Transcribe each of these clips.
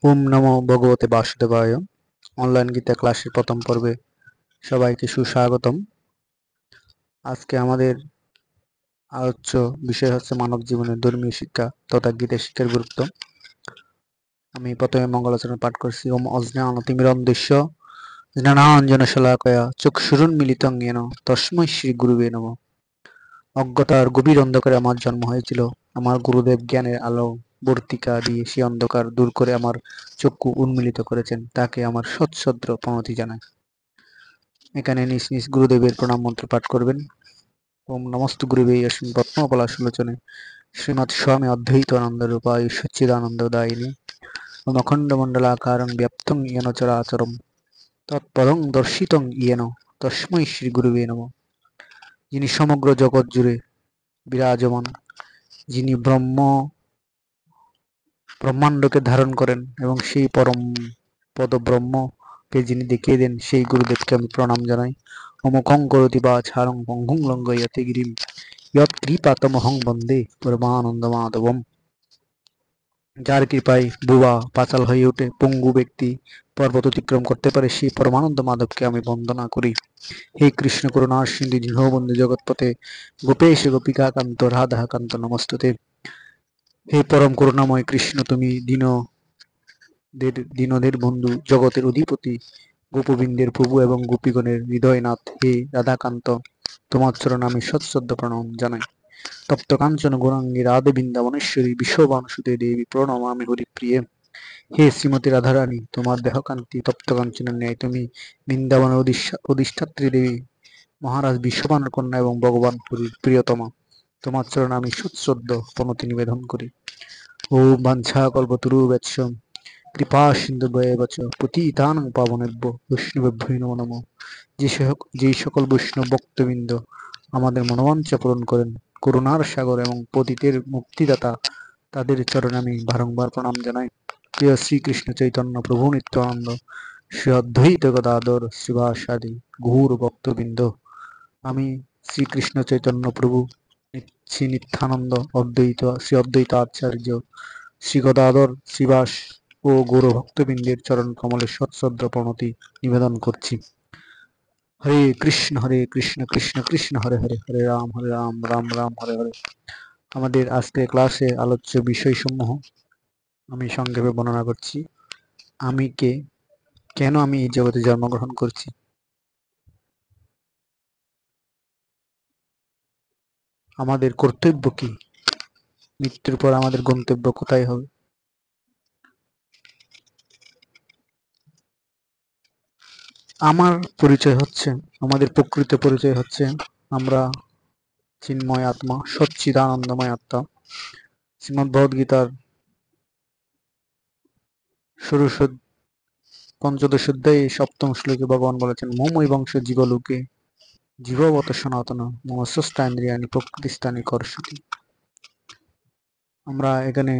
ওম নমো ভগবতে বাসুদেবায়। অনলাইন গীতা ক্লাসের প্রথম পর্বে সবাইকে সুস্বাগতম। আজকে আমাদের আলোচ্য বিষয় হচ্ছে মানব জীবনের ধর্মীয় শিক্ষা তথা গীতা শিক্ষার গুরুত্ব। আমি প্রথমে মঙ্গলাচরণ পাঠ করছি। ওম অজ্ঞানতিমিরন্ধস্য জ্ঞানাঞ্জন শলাকয়া চক্ষুরুন্মিলিতং येन তস্मै শ্রী গুরুবে নমঃ। অজ্ঞতার গভীর অন্ধকারে আমার জন্ম হয়েছিল। আমার গুরুদেব জ্ঞানের আলো বর্তিকা দিয়ে সেই অন্ধকার দূর করে আমার চক্ষু উন্মিলিত করেছেন। তাকে আমার সশ্রদ্ধ প্রণতি জানাই। এখানে নিজ নিজ গুরুদেবের প্রণাম মন্ত্র পাঠ করবেন। ওম নমস্তু গুরুবে অস্মিন পদ্মপলাশলোচনে শ্রীমৎ স্বামী অদ্বৈতানন্দ রূপায় সচ্চিদানন্দদায়িনী ওম অখণ্ডমণ্ডলাকারং ব্যাপ্তং येन চরাচরম তৎপদং দর্শিতং येन তস্मै শ্রী গুরুবে নমঃ। যিনি সমগ্র জগৎ জুড়ে বিরাজমান, যিনি ব্রহ্মাণ্ডকে ধারণ করেন এবং সেই পরম পদব্রহ্মকে যিনি দেখিয়ে দেন, সেই গুরুদেবকে আমি প্রণাম জানাই। অমুখং করতি বাছারং পঙ্গুং লঙ্ঘয়তে গিরিম যৎকৃপাতমহং বন্দে পরমানন্দ মাধবম। যার কৃপায় বুবা পাঁচাল হয়ে ওঠে, পঙ্গু ব্যক্তি পর্বত অতিক্রম করতে পারে, সেই পরমানন্দ মাধবকে আমি বন্দনা করি। হে কৃষ্ণ করুণার সিন্ধু দীনবন্ধু জগৎপথে গোপেশ গোপিকাকান্ত রাধাকান্ত নমস্তুতে। হে পরম করুণাময় কৃষ্ণ, তুমি দীনদের বন্ধু, জগতের অধিপতি, গোপবৃন্দের প্রভু এবং গোপীগণের হৃদয়নাথ। হে রাধাকান্ত, তোমার চরণে আমি সশ্রদ্ধ প্রণাম জানাই। তপ্ত কাঞ্চন গৌরাঙ্গী রাধে বৃন্দাবনেশ্বরী বিশ্ববানুসুতে দেবী প্রণমামি হরিপ্রিয়ে। হে শ্রীমতী রাধারানী, তোমার দেহকান্তি তপ্ত কাঞ্চনের ন্যায়। তুমি বৃন্দাবনের অধিষ্ঠাত্রী দেবী, মহারাজ বিশ্ববানুর কন্যা এবং ভগবান হরির প্রিয়তমা। তোমার চরণে আমি সশ্রদ্ধ প্রণতি নিবেদন করি। ওম বাঞ্ছাকল্পতরুভ্যশ্চ কৃপা সিন্ধুভ্যেব চ পতিতানাং পাবনেভ্যো বৈষ্ণবেভ্যো নমো নমঃ। যেই সকল বৈষ্ণব ভক্তবৃন্দ আমাদের মনোবাঞ্ছা পূরণ করেন, করুণার সাগর এবং পতিতের মুক্তিদাতা, তাদের চরণে আমি বারংবার প্রণাম জানাই। প্রিয় শ্রীকৃষ্ণ চৈতন্য প্রভু নিত্যানন্দ, শ্রী অদ্বৈত গদাধর শ্রীবাসাদি গৌর ভক্তবৃন্দ, আমি শ্রীকৃষ্ণ চৈতন্য প্রভু, শ্রী নিত্যানন্দ, শ্রী অদ্বৈত আচার্য, শ্রী গদাধর, শ্রীবাস ও গৌর ভক্তবৃন্দের চরণ কমলে সশ্রদ্ধ প্রণতি নিবেদন করছি। হরে কৃষ্ণ কৃষ্ণ কৃষ্ণ হরে হরে, হরে রাম রাম রাম হরে হরে। আমাদের আজকের ক্লাসে আলোচ্য বিষয়সমূহ আমি সংক্ষেপে বর্ণনা করছি। আমি কে, কেন আমি এই জগতে জন্মগ্রহণ করছি, আমাদের কর্তব্য কি, মৃত্যুর পর আমাদের গন্তব্য কোথায় হবে, আমার পরিচয় হচ্ছে, আমাদের প্রকৃত পরিচয় হচ্ছে আমরা চিন্ময় আত্মা, সচ্চিদানন্দময় আত্মা। শ্রীমদ্ ভগবদ্গীতার ষোড়শ পঞ্চদশ অধ্যায়ে সপ্তম শ্লোকে ভগবান বলেছেন, মমৈ বংশ জীবলোকে জীববত সনাতন মম ষষ্ঠান্দ্রিয়াণি প্রকৃতিস্থানে কর্ষতি। আমরা এখানে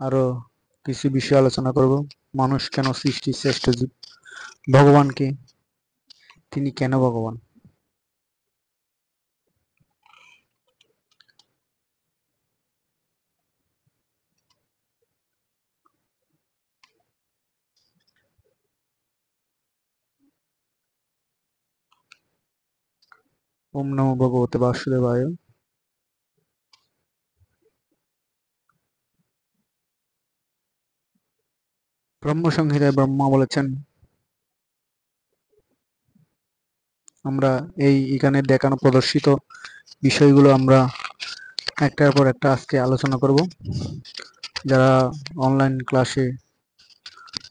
আরো কিছু বিষয় আলোচনা করব। মানুষ কেন সৃষ্টির শ্রেষ্ঠ জীব, ভগবানকে, তিনি কেন ভগবান। ওম নমো ভগবতে বাসুদেবায়। ব্রহ্মসংহিতায় ব্রহ্মা বলেছেন, আমরা এখানে দেখানো প্রদর্শিত বিষয়গুলো আমরা একটার পর একটা আজকে আলোচনা করব। যারা অনলাইন ক্লাসে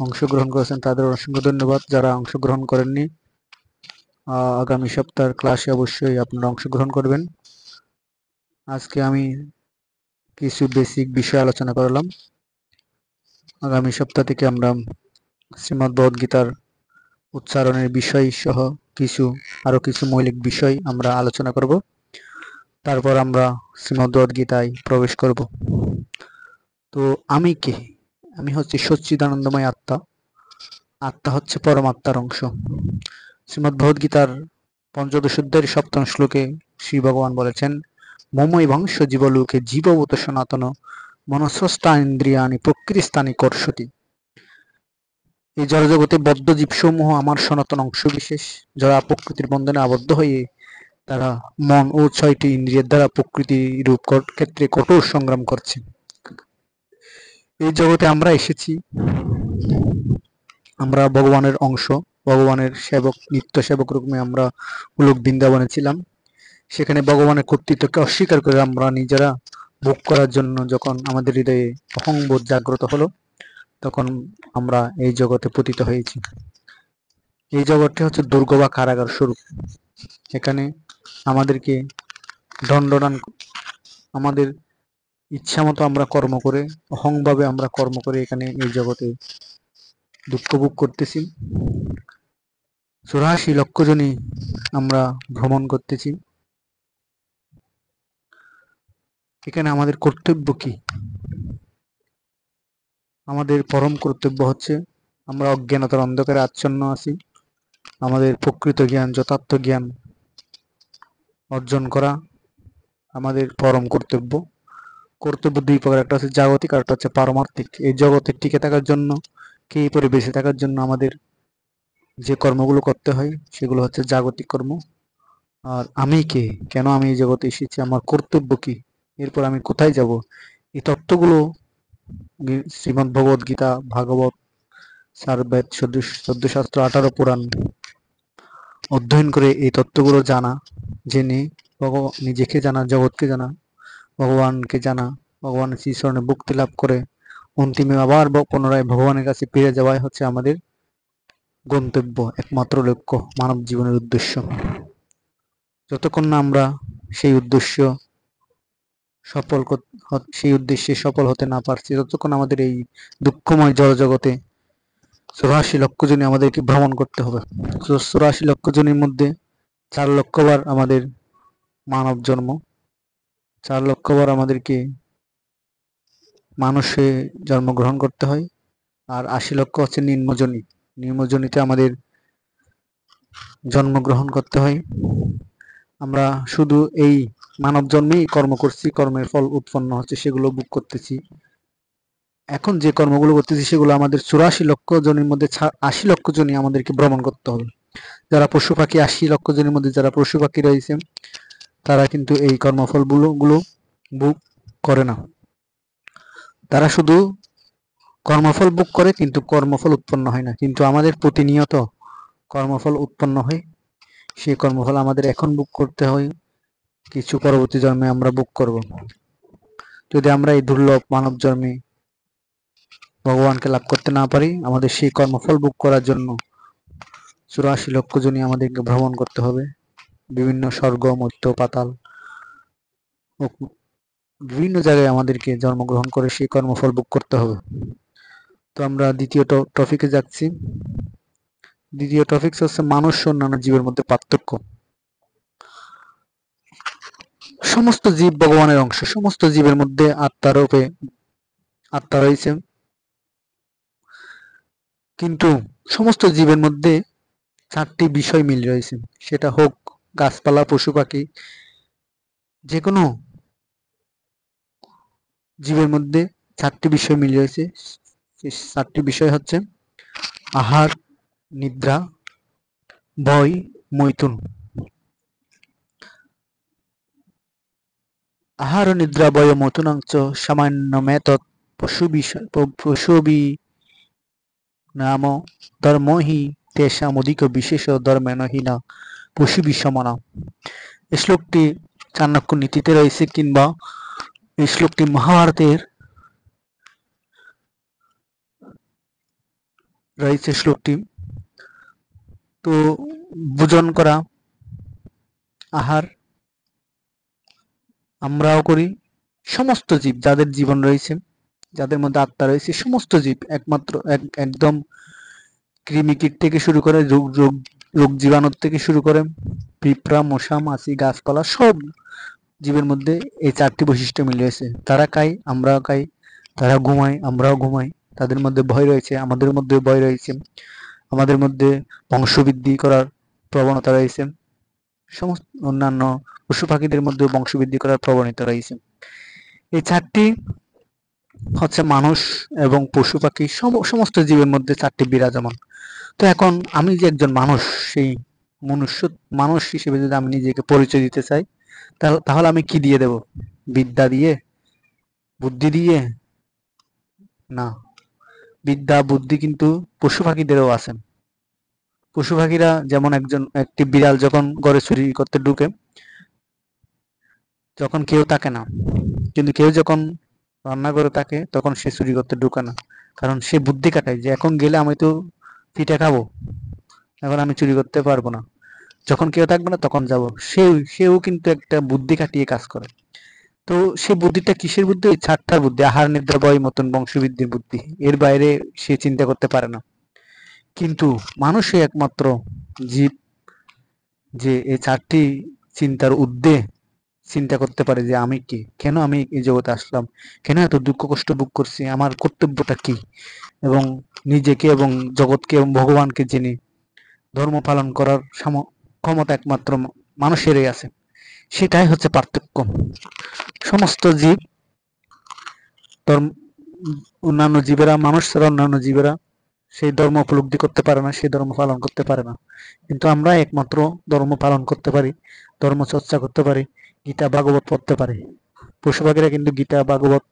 অংশগ্রহণ করেছেন তাদের অসংখ্য ধন্যবাদ। যারা অংশগ্রহণ করেননি, আগামী সপ্তাহের ক্লাসে অবশ্যই আপনারা অংশগ্রহণ করবেন। আজকে আমি কিছু বেসিক বিষয় আলোচনা করলাম। আগামী সপ্তাহ থেকে আমরা শ্রীমদ্ ভগবদ্গীতার উচ্চারণের বিষয় সহ আরো কিছু মৌলিক বিষয় আমরা আলোচনা করব। তারপর আমরা শ্রীমদ্ ভগবদ্গীতায় প্রবেশ করব। তো আমি কে? আমি হচ্ছে সচ্চিদানন্দময় আত্মা। আত্মা হচ্ছে পরমাত্মার অংশ। শ্রীমদ্ ভগবদ্গীতার পঞ্চদশ অধ্যায়ের সপ্তম শ্লোকে শ্রী ভগবান বলেছেন, মমৈ বংশ জীবলোকে জীবভূত সনাতন মনঃস্রষ্টানীন্দ্রিয়াণি প্রকৃতিস্থানি কর্ষতি। এই জড়জগতে বদ্ধ জীবসমূহ আমার সনাতন অংশবিশেষ, যারা প্রকৃতির বন্ধনে আবদ্ধ হয়ে তারা মন ও 6টি ইন্দ্রিয়ের দ্বারা প্রকৃতি রূপ ক্ষেত্রে কঠোর সংগ্রাম করছে। এই জগতে আমরা এসেছি, আমরা ভগবানের অংশ, ভগবানের সেবক, নিত্য সেবক রূপে আমরা গোলক বৃন্দাবনে ছিলাম। সেখানে ভগবানের কর্তৃত্বকে অস্বীকার করে আমরা নিজেরা ভোগ করার জন্য যখন আমাদের হৃদয়ে অহংবোধ জাগ্রত হলো, তখন আমরা এই জগতে পতিত হয়েছি। এই জগৎটি হচ্ছে দুর্গ বা কারাগার স্বরূপ। এখানে আমাদেরকে দণ্ডদান, আমাদের ইচ্ছা মতো আমরা কর্ম করে, অহংভাবে আমরা কর্ম করে এখানে এই জগতে দুঃখ ভোগ করতেছি। 84 লক্ষ জনই আমরা ভ্রমণ করতেছি। এখানে আমাদের কর্তব্য কি? আমাদের পরম কর্তব্য হচ্ছে, আমরা অজ্ঞানতার অন্ধকারে আচ্ছন্ন আছি, আমাদের প্রকৃত জ্ঞান, যথার্থ জ্ঞান অর্জন করা আমাদের পরম কর্তব্য। কর্তব্য দুই প্রকার, একটা হচ্ছে জাগতিক আর একটা হচ্ছে পারমার্থিক। এই জগতে টিকে থাকার জন্য, কি পরে বেঁচে থাকার জন্য আমাদের যে কর্মগুলো করতে হয় সেগুলো হচ্ছে জাগতিক কর্ম। আর আমি কে, কেন আমি এই জগতে এসেছি, আমার কর্তব্য কি, এরপর আমি কোথায় যাব, এই তত্ত্বগুলো শ্রীমদ্ ভগবদ গীতা, ভাগবত, সারবেদ, 14 শাস্ত্র, 18 পুরাণ অধ্যয়ন করে এই তত্ত্বগুলো জানা, জেনে নিজেকে জানা, জগৎকে জানা, ভগবানকে জানা, ভগবানের শ্রীচরণে ভক্তি লাভ করে অন্তিমে আবার পুনরায় ভগবানের কাছে ফিরে যাওয়াই হচ্ছে আমাদের গন্তব্য, একমাত্র লক্ষ্য, মানব জীবনের উদ্দেশ্য। যতক্ষণ না আমরা সেই উদ্দেশ্যে সফল হতে না পারছি, ততক্ষণ আমাদের এই দুঃখময় জড়জগতে 84 লক্ষ জনই আমাদেরকে ভ্রমণ করতে হবে। 84 লক্ষ জনের মধ্যে 4 লক্ষ বার আমাদের মানব জন্ম, 4 লক্ষ বার আমাদেরকে মানুষে জন্মগ্রহণ করতে হয়, আর 80 লক্ষ হচ্ছে নিম্নজনী। নিম্নজনীতে আমাদের জন্মগ্রহণ করতে হয়। আমরা শুধু এই মানব জন্মেই কর্ম করছি, কর্মের ফল উৎপন্ন হচ্ছে, সেগুলো ভোগ করতেছি। এখন যে কর্মগুলো করতেছি সেগুলো আমাদের 84 লক্ষ জনের মধ্যে 80 লক্ষ জনই আমাদেরকে ভ্রমণ করতে হবে। যারা পশু পাখি, 80 লক্ষ জনের মধ্যে যারা পশু পাখি রয়েছে, তারা কিন্তু এই কর্মফলগুলো ভোগ করে না। তারা শুধু কর্মফল ভোগ করে, কিন্তু কর্মফল উৎপন্ন হয় না। কিন্তু আমাদের প্রতিনিয়ত কর্মফল উৎপন্ন হয়। সেই কর্মফল আমাদের এখন ভোগ করতে হয়, কিছু পরবর্তী জন্মে আমরা ভোগ করব। যদি আমরা এই দুর্লভ মানব জন্মে ভগবানকে লাভ করতে না পারি, আমাদের সেই কর্মফল ভোগ করার জন্য 84 লক্ষ জনই আমাদেরকে ভ্রমণ করতে হবে। বিভিন্ন স্বর্গ, মর্ত্য, পাতাল, বিভিন্ন জায়গায় আমাদেরকে জন্মগ্রহণ করে সেই কর্মফল ভোগ করতে হবে। তো আমরা দ্বিতীয় টপিকে যাচ্ছি। দ্বিতীয় টপিক হচ্ছে মানুষ ও অন্যান্য জীবের মধ্যে পার্থক্য। সমস্ত জীব ভগবানের অংশ, সমস্ত জীবের মধ্যে আত্মা রয়েছে, কিন্তু সমস্ত জীবের মধ্যে 4টি বিষয় মিল রয়েছে। সেটা হোক গাছপালা, পশু পাখি, যে কোনো জীবের মধ্যে 4টি বিষয় মিল রয়েছে। 4টি বিষয় হচ্ছে আহার, নিদ্রা, ভয়, মৈথুন। আহার নিদ্রা ভয় মৈথুনাঞ্চ সামান্য মেতৎ পশুবি নাম ধর্ম হি তেষাম অধিক বিশেষ ধর্মেণ হি না পশুবি সমানা। এই শ্লোকটি চাণক্য নীতিতে রয়েছে, কিংবা এই শ্লোকটি মহাভারতের রয়েছে শ্লোকটি। তো ভোজন করা, আহার আমরাও করি, সমস্ত জীব যাদের জীবন রয়েছে, যাদের মধ্যে আত্মা রয়েছে, সমস্ত জীব একমাত্র একদম কৃমিকীট থেকে শুরু করে রোগ জীবাণু থেকে শুরু করে পিঁপড়া, মশা, মাছি, গাছপালা, সব জীবের মধ্যে এই 4টি বৈশিষ্ট্য মিলে রয়েছে। তারা খায়, আমরাও খাই, তারা ঘুমায়, আমরাও ঘুমাই, তাদের মধ্যে ভয় রয়েছে, আমাদের মধ্যে ভয় রয়েছে, আমাদের মধ্যে বংশবৃদ্ধি করার প্রবণতা রয়েছে, সমস্ত অন্যান্য পশু পাখিদের মধ্যে বংশবৃদ্ধি করার প্রবণতা রয়েছে। এই 4টি হচ্ছে মানুষ এবং পশু পাখি সমস্ত জীবের মধ্যে চারটি বিরাজমান। তো এখন আমি যে একজন মানুষ, সেই মনুষ্য মানুষ হিসেবে যদি আমি নিজেকে পরিচয় দিতে চাই, তাহলে আমি কি দিয়ে দেব? বিদ্যা দিয়ে? বুদ্ধি দিয়ে? না, বিদ্যা বুদ্ধি কিন্তু পশু পাখিদেরও আছে। পশু পাখিরা যেমন একটি বিড়াল যখন ঘরে চুরি করতে ঢুকে, যখন কেউ থাকে না, কিন্তু কেউ যখন রান্নাঘরে থাকে তখন সে চুরি করতে ঢুকে না, কারণ সে বুদ্ধি কাটায় যে এখন গেলে আমি তো পিঠে খাবো, এখন আমি চুরি করতে পারবো না, যখন কেউ থাকবে না তখন যাব। সেও কিন্তু একটা বুদ্ধি কাটিয়ে কাজ করে। তো সে বুদ্ধিটা কিসের বুদ্ধি? ওই ছাট্টার বুদ্ধি, আহার নিদ্রা বয় মতন বংশবৃদ্ধির বুদ্ধি। এর বাইরে সে চিন্তা করতে পারে না। কিন্তু মানুষই একমাত্র জীব যে এই চারটি চিন্তার ঊর্ধ্বে চিন্তা করতে পারে যে আমি কি, কেন আমি এই জগতে আসলাম, কেন এত দুঃখ কষ্ট ভোগ করছি, আমার কর্তব্যটা কি, এবং নিজেকে এবং জগৎকে এবং ভগবানকে জেনে ধর্ম পালন করার ক্ষমতা একমাত্র মানুষেরই আছে। সেটাই হচ্ছে পার্থক্য। সমস্ত জীব, ধর্ম, অন্যান্য জীবেরা, মানুষ ছাড়া অন্যান্য জীবেরা সেই ধর্ম উপলব্ধি করতে পারে না, সেই ধর্ম পালন করতে পারে না। কিন্তু আমরা একমাত্র ধর্ম পালন করতে পারি, ধর্ম চর্চা করতে পারি, গীতা ভাগবত পড়তে পারি। পশু পাখিরা কিন্তু গীতা ভাগবত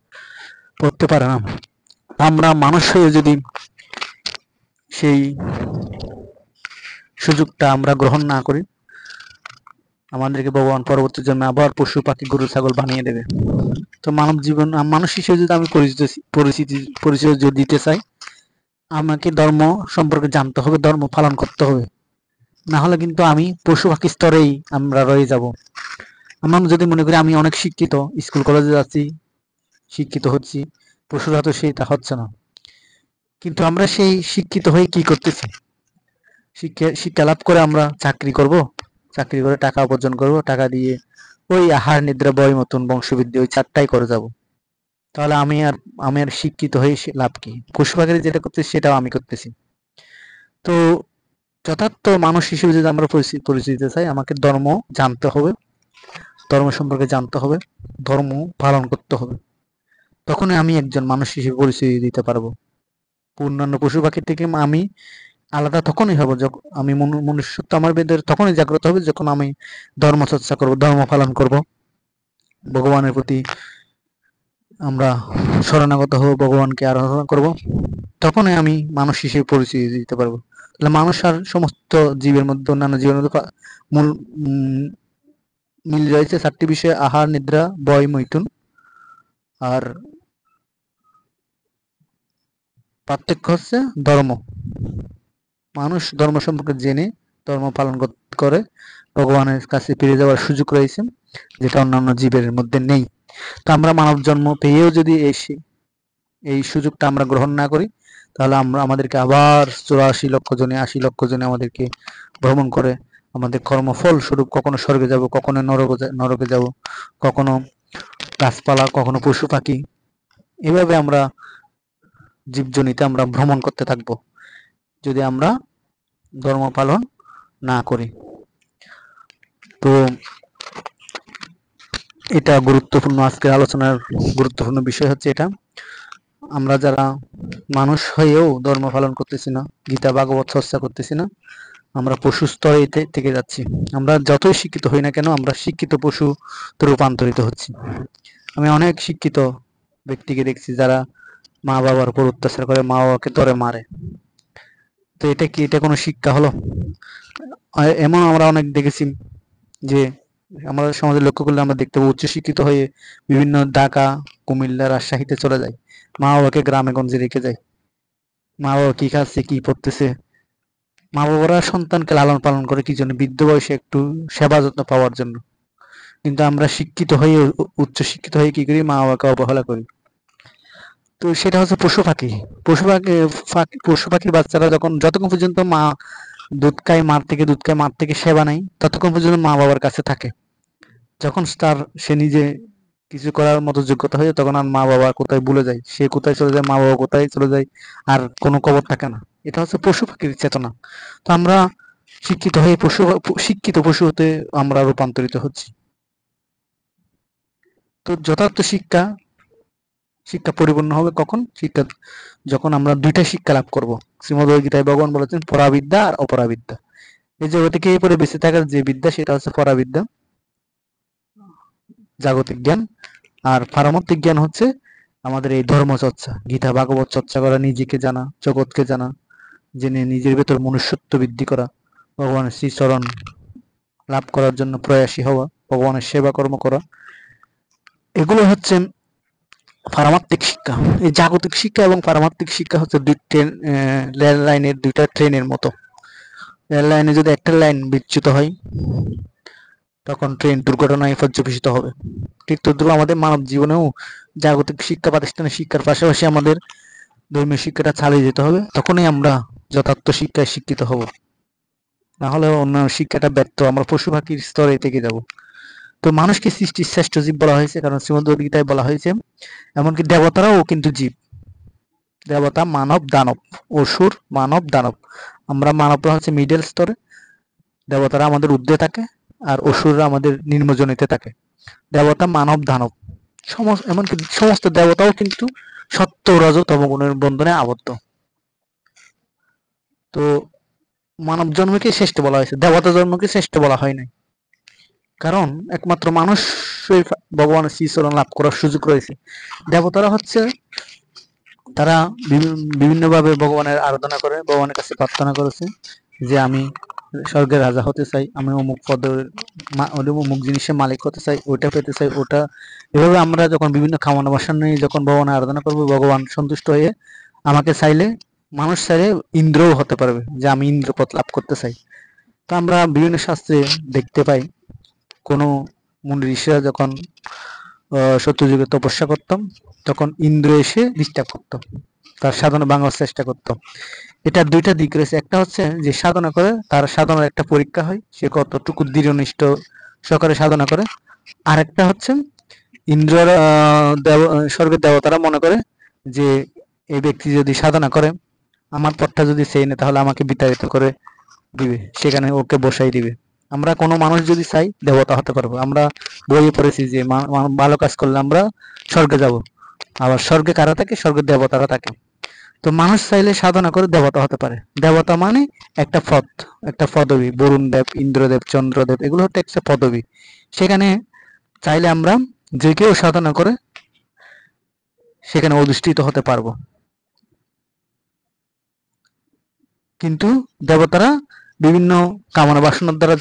পড়তে পারে না। আমরা মানুষ হয়ে যদি সেই সুযোগটা আমরা গ্রহণ না করি, আমাদেরকে ভগবান পরবর্তী জন্মে আবার পশু পাখি গরু ছাগল বানিয়ে দেবে। তো মানব জীবন, মানুষ হিসেবে যদি আমি পরিচয় যদি দিতে চাই, আমাকে ধর্ম সম্পর্কে জানতে হবে, ধর্ম পালন করতে হবে। না হলে কিন্তু আমি পশু পাখি স্তরেই আমরা রয়ে যাব। আমরা যদি মনে করি আমি অনেক শিক্ষিত, স্কুল কলেজে যাচ্ছি, শিক্ষিত হচ্ছি, পশুরা তো সেটা হচ্ছে না। কিন্তু আমরা সেই শিক্ষিত হয়ে কি করতেছি? শিক্ষা লাভ করে আমরা চাকরি করব, চাকরি করে টাকা উপার্জন করব, টাকা দিয়ে ওই আহার নিদ্রা বয় মতন বংশবৃদ্ধি ওই চারটাই করে যাব। তাহলে আমি আর শিক্ষিত হয়ে লাভ কি? পশু পাখিরা যেটা করতেছি সেটাও আমি করতেছি। তো যথার্থ মানুষ হিসেবে যদি আমরা পরিচয় দিতে চাই, আমাকে ধর্ম জানতে হবে, ধর্ম সম্পর্কে জানতে হবে, ধর্ম পালন করতে হবে। তখনই আমি একজন মানুষ হিসেবে পরিচয় দিতে পারবো। অন্যান্য পশু পাখির থেকে আমি আলাদা তখনই হব, যখন আমি মনুষ্যত্ব আমার ভেতরে তখনই জাগ্রত হবে, যখন আমি ধর্ম চর্চা করব, ধর্ম পালন করব, ভগবানের প্রতি আমরা শরণাগত হব, ভগবানকে আরাধনা করব, তখনই আমি মানুষ হিসেবে পরিচয় দিতে পারবো। তাহলে মানুষ আর সমস্ত জীবের মধ্যে, অন্যান্য জীবের মধ্যে মূল মিল রয়েছে চারটি বিষয়ে: আহার নিদ্রা বয় মৈথুন। আর পার্থক্য হচ্ছে ধর্ম। মানুষ ধর্ম সম্পর্কে জেনে ধর্ম পালন করে ভগবানের কাছে ফিরে যাওয়ার সুযোগ রয়েছে, যেটা অন্যান্য জীবের মধ্যে নেই। তো আমরা মানব জন্ম পেয়েও যদি এই সুযোগটা আমরা গ্রহণ না করি, তাহলে আমাদেরকে আবার 84 লক্ষ জনে 80 লক্ষ জনে আমাদেরকে ভ্রমণ করে আমাদের কর্মফল স্বরূপ কখনো স্বর্গে যাব, কখনো নরকে যাব, কখনো গাছপালা, কখনো পশু পাখি, এভাবে আমরা জীবজনিতে আমরা ভ্রমণ করতে থাকবো, যদি আমরা ধর্ম পালন না করি। তো এটা গুরুত্বপূর্ণ, আজকের আলোচনার গুরুত্বপূর্ণ বিষয় হচ্ছে এটা। আমরা যারা মানুষ হয়েও ধর্ম পালন করতেছি না, গীতা ভাগবত চর্চা করতেছি না, আমরা পশু স্তরে থেকে যাচ্ছি। আমরা যতই শিক্ষিত হই না কেন, আমরা শিক্ষিত পশুতে রূপান্তরিত হচ্ছি। আমি অনেক শিক্ষিত ব্যক্তিকে দেখছি যারা মা বাবার উপর অত্যাচার করে, মা বাবাকে ধরে মারে। তো এটা কি, এটা কোনো শিক্ষা হলো? এমন আমরা অনেক দেখেছি যে আমরা সমাজে লক্ষ্য করলে আমরা দেখতে পাবো উচ্চশিক্ষিত হয়ে বিভিন্ন ঢাকা, কুমিল্লা, রাজশাহীতে চলে যায়, মা বাবাকে গ্রামে গঞ্জে রেখে যায়। মা বাবা কি খাচ্ছে, কি পড়তেছে, মা বাবারা সন্তানকে লালন পালন করে কি জন্য? বৃদ্ধ বয়সে একটু সেবা যত্ন পাওয়ার জন্য। কিন্তু আমরা শিক্ষিত হয়ে, উচ্চ শিক্ষিত হয়ে কি করি? মা বাবাকে অবহেলা করি। তো সেটা হচ্ছে পশু পাখি। পশু পাখির বাচ্চারা যতক্ষণ পর্যন্ত মা দুধ খায়, মার থেকে সেবা নেয়, ততক্ষণ পর্যন্ত মা বাবার কাছে থাকে। যখন সে নিজে কিছু করার মতো যোগ্যতা হয়ে, তখন আর মা বাবা কোথায় ভুলে যায়, সে কোথায় চলে যায়, মা বাবা কোথায় চলে যায়, আর কোনো খবর থাকে না। এটা হচ্ছে পশু পাখির চেতনা। তো আমরা শিক্ষিত পশু হতে আমরা রূপান্তরিত হচ্ছি। তো যথার্থ শিক্ষা শিক্ষা পরিপূর্ণ হবে কখন? শিক্ষা যখন আমরা দুইটা শিক্ষা লাভ করব। শ্রীমদ্ভগবদ্গীতায় ভগবান বলেছেন পরাবিদ্যা আর অপরাবিদ্যা। এই জগতে কে পরে বেঁচে থাকার যে বিদ্যা সেটা হচ্ছে পরাবিদ্যা, জাগতিক জ্ঞান। আর পারমার্থিক জ্ঞান হচ্ছে আমাদের এই ধর্মচর্চা, গীতা ভাগবত চর্চা করা, নিজেকে জানা, জগৎকে জানা, জেনে নিজের ভেতর মনুষ্যত্ব বৃদ্ধি করা, ভগবানের শ্রীচরণ লাভ করার জন্য প্রয়াসী হওয়া, ভগবানের সেবা কর্ম করা, এগুলো হচ্ছে পারমার্থিক শিক্ষা। এই জাগতিক শিক্ষা এবং পারমার্থিক শিক্ষা হচ্ছে দুই ট্রেন, রেল লাইনের দুইটা ট্রেনের মতো। রেল লাইনে যদি একটা লাইন বিচ্যুত হয় তখন ট্রেন দুর্ঘটনায় পর্যবেসিত হবে। ঠিক তদ্রুপ আমাদের মানব জীবনেও জাগতিক শিক্ষা প্রাতিষ্ঠানিক শিক্ষার পাশাপাশি আমাদের ধর্মীয় শিক্ষাটা চালিয়ে যেতে হবে, তখনই আমরা যথার্থ শিক্ষায় শিক্ষিত হব। না হলে অন্য শিক্ষাটা ব্যর্থ, আমরা পশু পাখির স্তরে থেকে যাব। তো মানুষকে সৃষ্টির শ্রেষ্ঠ জীব বলা হয়েছে, কারণ শ্রীমদ্ভগবদ্গীতায় বলা হয়েছে এমনকি দেবতারাও কিন্তু জীব। দেবতা, মানব, দানব, অসুর, মানব, দানব। আমরা মানবরা হচ্ছে মিডল স্তরে, দেবতারা আমাদের ঊর্ধ্বে থাকে, আর অসুররা আমাদের নিম্নজনিতে থাকে। দেবতা, মানব, দানব এমনকি সমস্ত দেবতাও কিন্তু সত্য রজ তমগুণের বন্ধনে আবদ্ধ। তো মানব জন্মকে শ্রেষ্ঠ বলা হয়েছে, দেবতা জন্মকে শ্রেষ্ঠ বলা হয় নাই। কারণ একমাত্র মানুষ ভগবানের শ্রীচরণ লাভ করার সুযোগ রয়েছে। দেবতারা হচ্ছে তারা বিভিন্নভাবে ভগবানের আরাধনা করে, ভগবানের কাছে প্রার্থনা করেছে যে আমি স্বর্গের রাজা হতে চাই, আমি অমুক পদের অমুক জিনিসের মালিক হতে চাই, ওটা পেতে চাই, ওটা। এভাবে আমরা যখন বিভিন্ন কামনা বাসনা নিয়ে যখন ভগবানের আরাধনা করবো, ভগবান সন্তুষ্ট হয়ে আমাকে চাইলে, মানুষ চাইলে ইন্দ্রও হতে পারবে যে আমি ইন্দ্রপদ লাভ করতে চাই। তো আমরা বিভিন্ন শাস্ত্রে দেখতে পাই কোনো মুনি ঋষিরা যখন সত্যযুগে তপস্যা করতাম তখন ইন্দ্র এসে ডিস্টার্ব করতো, তার সাধনা ভাঙার চেষ্টা করতো। এটার দুইটা দিক রয়েছে, একটা হচ্ছে যে সাধনা করে তার সাধনার একটা পরীক্ষা হয়, সে কতটুকু দৃঢ়নিষ্ঠ সহকারে সাধনা করে। আর একটা হচ্ছে ইন্দ্রের স্বর্গের দেবতারা মনে করে যে এই ব্যক্তি যদি সাধনা করে, আমার পথটা যদি সেই নেই তাহলে আমাকে বিতাড়িত করে দিবে, সেখানে ওকে বসাই দিবে। আমরা কোনো মানুষ যদি চাই দেবতা হতে পারবো। আমরা বইয়ে পড়েছি যে ভালো কাজ করলে আমরা স্বর্গে যাব, আবার স্বর্গে কারা থাকে? স্বর্গের দেবতারা থাকে। তো মানুষ চাইলে সাধনা করে দেবতা হতে পারে। দেবতা মানে একটা পদ, একটা পদবী। বরুণ দেব, ইন্দ্রদেব, চন্দ্রদেব, এগুলো হচ্ছে একটা পদবী। সেখানে চাইলে আমরা যে কেউ সাধনা করে সেখানে অধিষ্ঠিত হতে পারবো। কিন্তু দেবতারা বিভিন্ন কামনা বাসনার দ্বারা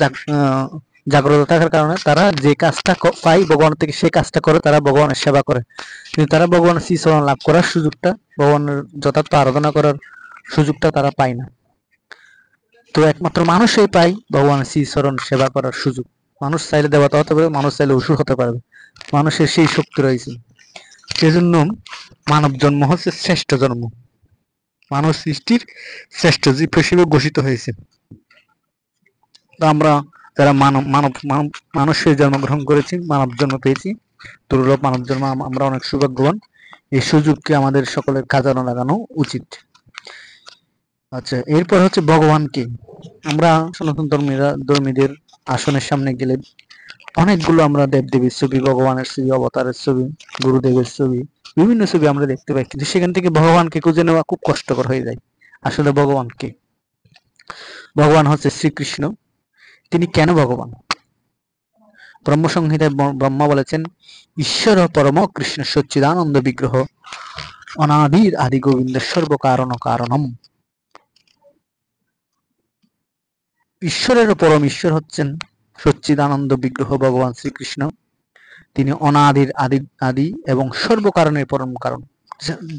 জাগ্রত থাকার কারণে তারা যে কাজটা পায় ভগবান থেকে, সেই কাজটা করে, তারা ভগবানের সেবা করে। কিন্তু তারা ভগবানের শ্রীচরণ লাভ করার সুযোগটা, ভগবানের যথার্থ আরাধনা করার সুযোগটা তারা পায় না। তো একমাত্র মানুষই পায় ভগবানের শ্রীচরণ সেবা করার সুযোগ। মানুষ চাইলে দেবতা হতে পারবে, মানুষ চাইলে অসুর হতে পারবে, মানুষের সেই শক্তি রয়েছে। সেজন্য মানব জন্ম হচ্ছে শ্রেষ্ঠ জন্ম, মানব সৃষ্টির শ্রেষ্ঠ জীব হিসেবে ঘোষিত হয়েছে। তো আমরা যারা মানুষের জন্মগ্রহণ করেছি, মানব জন্ম পেয়েছি, দুর্লভ মানব জন্ম, আমরা অনেক সৌভাগ্যবান। এই সুযোগকে আমাদের সকলের কাজে লাগানো উচিত। আচ্ছা, এরপর হচ্ছে ভগবানকে। আমরা সনাতন ধর্মীদের আসনের সামনে গেলে অনেকগুলো আমরা দেবদেবীর ছবি, ভগবানের ছবি, অবতারের ছবি, গুরুদেবের ছবি, বিভিন্ন ছবি আমরা দেখতে পাই, কিন্তু সেখান থেকে ভগবানকে খুঁজে নেওয়া খুব কষ্টকর হয়ে যায়। আসলে ভগবানকে, ভগবান হচ্ছে শ্রীকৃষ্ণ। তিনি কেন ভগবান? ব্রহ্মসংহিতায় ব্রহ্মা বলেছেন, ঈশ্বর পরম কৃষ্ণ সচ্চিদানন্দ বিগ্রহ অনাদির আদি গোবিন্দ সর্ব কারণ কারণম। ঈশ্বরের পরম ঈশ্বর হচ্ছেন সচ্চিদানন্দ বিগ্রহ ভগবান শ্রীকৃষ্ণ। তিনি অনাদির আদি এবং সর্বকারণের পরম কারণ।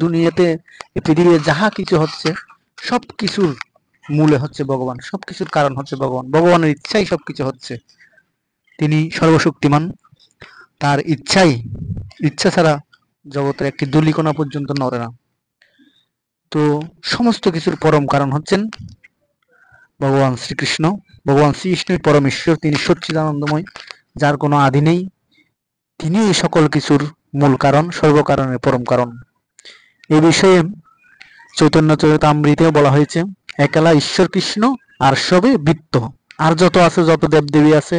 দুনিয়াতে পৃথিবীতে যাহা কিছু হচ্ছে সব কিছুর মূলে হচ্ছে ভগবান, সবকিছুর কারণ হচ্ছে ভগবান। ভগবানের ইচ্ছাই সবকিছু হচ্ছে। তিনি সর্বশক্তিমান, তার ইচ্ছা ছাড়া জগতের একটি ধূলিকণা পর্যন্ত নড়ে না। তো সমস্ত কিছুর পরম কারণ হচ্ছেন ভগবান শ্রীকৃষ্ণ। ভগবান শ্রীকৃষ্ণের পরম ঈশ্বর, তিনি সচ্চিদানন্দময়, যার কোনো আদি নেই। তিনি এই সকল কিছুর মূল কারণ, সর্বকারণের পরম কারণ। এই বিষয়ে চৈতন্য চরিতামৃতেও বলা হয়েছে, একলা ঈশ্বর কৃষ্ণ আর সবে বৃত্ত। আর যত আছে, যত দেবদেবী আছে,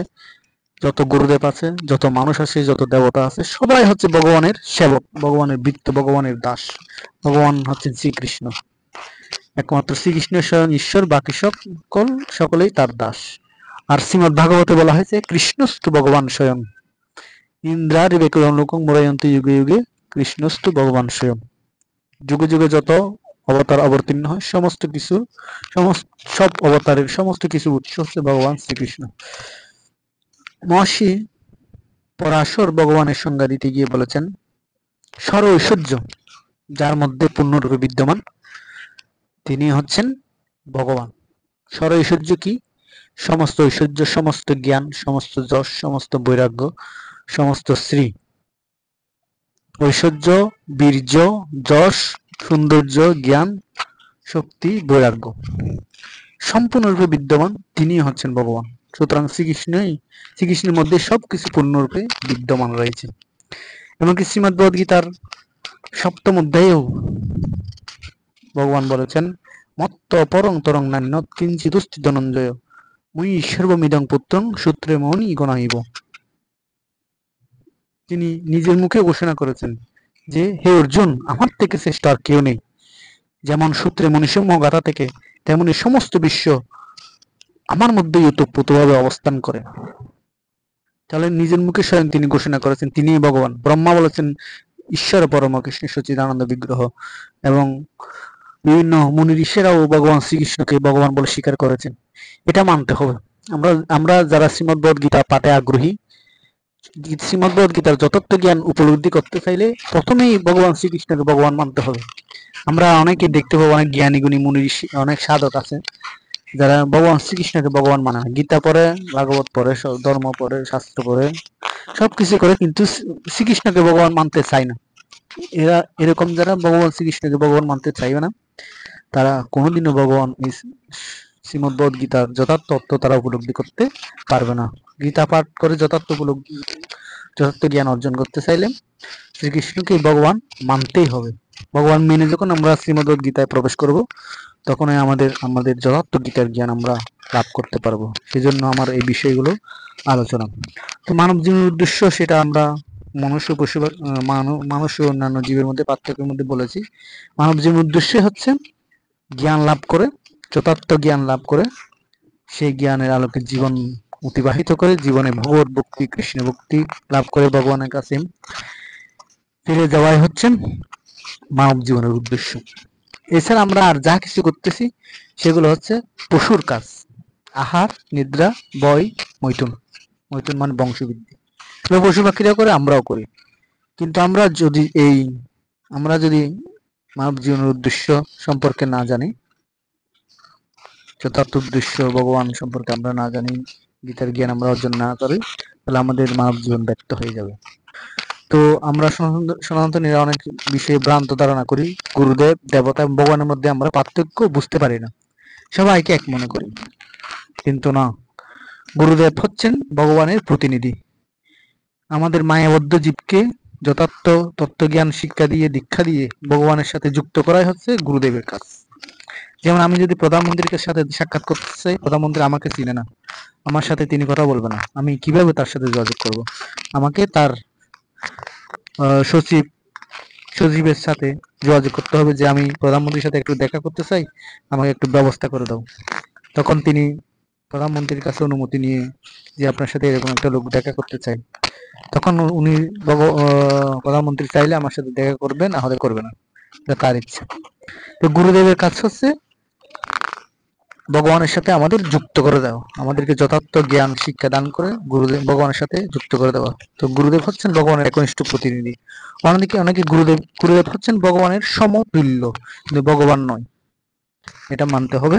যত গুরুদেব আছে, যত মানুষ আছে, যত দেবতা আছে, সবাই হচ্ছে ভগবানের সেবক, ভগবানের বৃত্ত, ভগবানের দাস। ভগবান হচ্ছেন শ্রীকৃষ্ণ, একমাত্র শ্রীকৃষ্ণ স্বয়ং ঈশ্বর, বাকি সকলেই তার দাস। আর শ্রীমদ ভাগবতে বলা হয়েছে কৃষ্ণস্তু ভগবান স্বয়ং, ইন্দ্রারি বেকুলং মুরায়ন্তি যুগে যুগে, কৃষ্ণস্তু ভগবান স্বয়ং। যুগে যুগে যত অবতার অবতীর্ণ হয়, সমস্ত কিছু, সব অবতারের সমস্ত কিছু উৎস হচ্ছে ভগবান শ্রীকৃষ্ণ। মহর্ষি পরাশর ভগবানের সংজ্ঞা দিতে গিয়ে বলেছেন, সর ঐশ্বর্য যার মধ্যে পূর্ণরূপে বিদ্যমান, তিনি হচ্ছেন ভগবান। সর ঐশ্বর্য কি? সমস্ত ঐশ্বর্য, সমস্ত জ্ঞান, সমস্ত যশ, সমস্ত বৈরাগ্য, সমস্ত শ্রী, ঐশ্বর্য, বীর্য, যশ, সৌন্দর্য, জ্ঞান, শক্তি, বৈরাগ্য সম্পূর্ণরূপে বিদ্যমান, তিনি হচ্ছেন ভগবান। সুতরাং শ্রীকৃষ্ণের মধ্যে সবকিছু পূর্ণরূপে বিদ্যমান রয়েছে। এমনকি শ্রীমদ্ ভগবদ গীতার 7ম অধ্যায়েও ভগবান বলেছেন, মত্ত পরং তরং নান্যৎ কিঞ্চিদস্তি ধনঞ্জয় মুই সর্বমিদং পুত্রং সূত্রে মৌনি গণাইব। তিনি নিজের মুখে ঘোষণা করেছেন যে, হে অর্জুন, আমার থেকে শ্রেষ্ঠ আর কেউ নেই। যেমন সূত্রে মনীষম্য গাথা থেকে, তেমনি সমস্ত বিশ্ব আমার মধ্যেই ওতপ্রোতভাবে অবস্থান করে। তাহলে নিজের মুখে স্বয়ং তিনি ঘোষণা করেছেন তিনি ভগবান। ব্রহ্মা বলেছেন ঈশ্বর পরম কৃষ্ণ সচ্চিদানন্দ বিগ্রহ, এবং বিভিন্ন মুনি ঋষিরাও ভগবান শ্রীকৃষ্ণকে ভগবান বলে স্বীকার করেছেন। এটা মানতে হবে। আমরা যারা শ্রীমদ্ ভগবদ গীতা পাঠে আগ্রহী, শ্রীমদ্ ভগবদ গীতার যথার্থ জ্ঞান উপলব্ধি করতে চাইলে প্রথমেই ভগবান শ্রীকৃষ্ণকে ভগবান মানতে হবে। আমরা অনেকে দেখতে পাবো, অনেক জ্ঞানী গুণী মুনি ঋষি, অনেক সাধক আছে যারা ভগবান শ্রীকৃষ্ণকে ভগবান মানে না। গীতা পড়ে, ভাগবত পড়ে, ধর্ম পড়ে, শাস্ত্র পড়ে, সবকিছু করে, কিন্তু শ্রীকৃষ্ণকে ভগবান মানতে চায় না। এরকম যারা ভগবান শ্রীকৃষ্ণকে ভগবান মানতে চাইবে না, তারা কোনোদিনও ভগবান শ্রীমদ্ ভগবদ গীতার যথার্থ অর্থ তারা উপলব্ধি করতে পারবে না। গীতা পাঠ করে যথার্থ জ্ঞান অর্জন করতে চাইলে শ্রীকৃষ্ণকে ভগবান মানতেই হবে। ভগবান মেনে যখন আমরা শ্রীমদ্ ভগবদ গীতায় প্রবেশ করব, তখনই আমাদের যথার্থ গীতার জ্ঞান আমরা লাভ করতে পারবো। সেজন্য আমার এই বিষয়গুলো আলোচনা। তো মানব জীবনের উদ্দেশ্য, সেটা আমরা মনুষ্য, পশু, মানুষ ও অন্যান্য জীবের মধ্যে পার্থক্যের মধ্যে বলেছি। মানব জীবনের উদ্দেশ্য হচ্ছে জ্ঞান লাভ করে, যথার্থ জ্ঞান লাভ করে, সেই জ্ঞানের আলোকে জীবন অতিবাহিত করে, জীবনে ভগবত ভক্তি, কৃষ্ণ ভক্তি লাভ করে ভগবানের কাছে ফিরে যাওয়াই হচ্ছে মানব জীবনের উদ্দেশ্য। এছাড়া আমরা আর যা কিছু করতেছি সেগুলো হচ্ছে পশুর কাজ। আহার, নিদ্রা, বয়, মৈথুন। মৈথুন মানে বংশবৃদ্ধি। পশু পাখিরা করে, আমরাও করি। কিন্তু আমরা যদি মানব জীবনের উদ্দেশ্য সম্পর্কে না জানি, যথার্থ উদ্দেশ্য ভগবান সম্পর্কে আমরা না জানি, গীতার জ্ঞান আমরা অর্জন না করি, তাহলে আমাদের মানব জীবন ব্যর্থ হয়ে যাবে। তো আমরা সনাতনীরা অনেক বিষয়ে ভ্রান্ত ধারণা করি। গুরুদেব, দেবতা এবং ভগবানের মধ্যে আমরা পার্থক্য বুঝতে পারি না, সবাইকে এক মনে করি। কিন্তু না, গুরুদেব হচ্ছেন ভগবানের প্রতিনিধি। আমাদের মায়াবদ্ধ জীবকে যথার্থ তত্ত্বজ্ঞান শিক্ষা দিয়ে, দীক্ষা দিয়ে ভগবানের সাথে যুক্ত করাই হচ্ছে গুরুদেবের কাজ। যেমন আমি যদি প্রধানমন্ত্রীর সাথে সাক্ষাৎ করতে চাই, প্রধানমন্ত্রী আমাকে চিনে না, আমার সাথে তিনি কথা বলবে না, আমি কিভাবে তার সাথে যোগাযোগ করব? আমাকে তার সচিবের সাথে যোগাযোগ করতে হবে যে আমি প্রধানমন্ত্রীর সাথে একটু দেখা করতে চাই, আমাকে একটু ব্যবস্থা করে দাও। তখন তিনি প্রধানমন্ত্রীর কাছে অনুমতি নিয়ে যে আপনার সাথে এরকম একটা লোক দেখা করতে চাই, তখন উনি প্রধানমন্ত্রী চাইলে আমার সাথে দেখা করবে, না হলে করবে না, এটা তার ইচ্ছা। তো গুরুদেবের কাজ হচ্ছে ভগবানের সাথে আমাদের যুক্ত করে দেওয়া, আমাদেরকে যথার্থ জ্ঞান শিক্ষা দান করে ভগবানের সাথে যুক্ত করে দেওয়া। তো গুরুদেব হচ্ছেন ভগবানের একনিষ্ঠ প্রতিনিধি। অনেকে গুরুদেব হচ্ছেন ভগবানের সমতুল্য, কিন্তু ভগবান নয়, এটা মানতে হবে।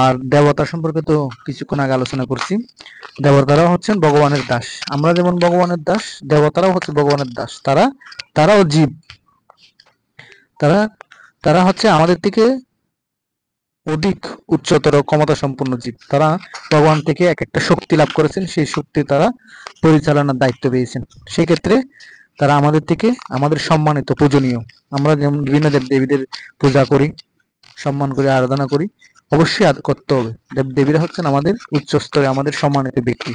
আর দেবতা সম্পর্কে তো কিছুক্ষণ আগে আলোচনা করছি। দেবতারাও হচ্ছেন ভগবানের দাস। আমরা যেমন ভগবানের দাস, দেবতারাও হচ্ছে ভগবানের দাস। তারাও জীব। তারা হচ্ছে আমাদের থেকে অধিক উচ্চতর ক্ষমতা সম্পন্ন জীব। তারা ভগবান থেকে এক একটা শক্তি লাভ করেছেন, সেই শক্তি তারা পরিচালনার দায়িত্ব পেয়েছেন। সেই ক্ষেত্রে তারা আমাদের থেকে আমাদের সম্মানিত, পূজনীয়। আমরা যেমন বিভিন্ন দেব দেবীদের পূজা করি, সম্মান করি, আরাধনা করি, অবশ্যই করতে হবে। দেব দেবীরা হচ্ছেন আমাদের উচ্চ স্তরে আমাদের সম্মানিত ব্যক্তি।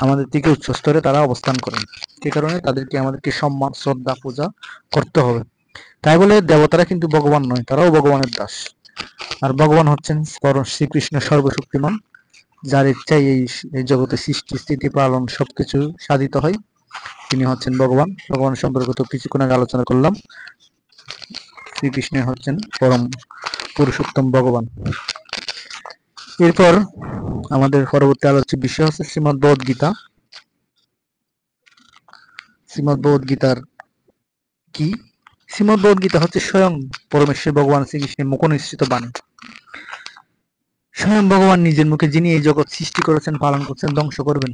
আমাদের থেকে উচ্চ স্তরে তারা অবস্থান করেন। সে কারণে তাদেরকে আমাদেরকে সম্মান শ্রদ্ধা পূজা করতে হবে। তাই বলে দেবতারা কিন্তু ভগবান নয়, তারাও ভগবানের দাস। আর ভগবান হচ্ছেন পরম শ্রীকৃষ্ণ সর্বশক্তিমান, যার ইচ্ছায় এই জগতে সৃষ্টি স্থিতি পালন সবকিছু সাধিত হয়। তিনি হচ্ছেন ভগবান। ভগবান সম্পর্কে তো কিছুক্ষণ আগে আলোচনা করলাম। শ্রীকৃষ্ণ হচ্ছেন পরম পুরুষোত্তম ভগবান। এরপর আমাদের পরবর্তী আলোচ্য বিষয় হচ্ছে শ্রীমদ্ ভগবদ গীতা। শ্রীমদ্ ভগবদ গীতার কি? শ্রীমদ্ ভগবদ গীতা হচ্ছে স্বয়ং পরমেশ্বর ভগবান শ্রীকৃষ্ণের মুখনিসৃত বাণী। স্বয়ং ভগবান নিজের মুখে যিনি এই জগৎ সৃষ্টি করেছেন, পালন করছেন, ধ্বংস করবেন,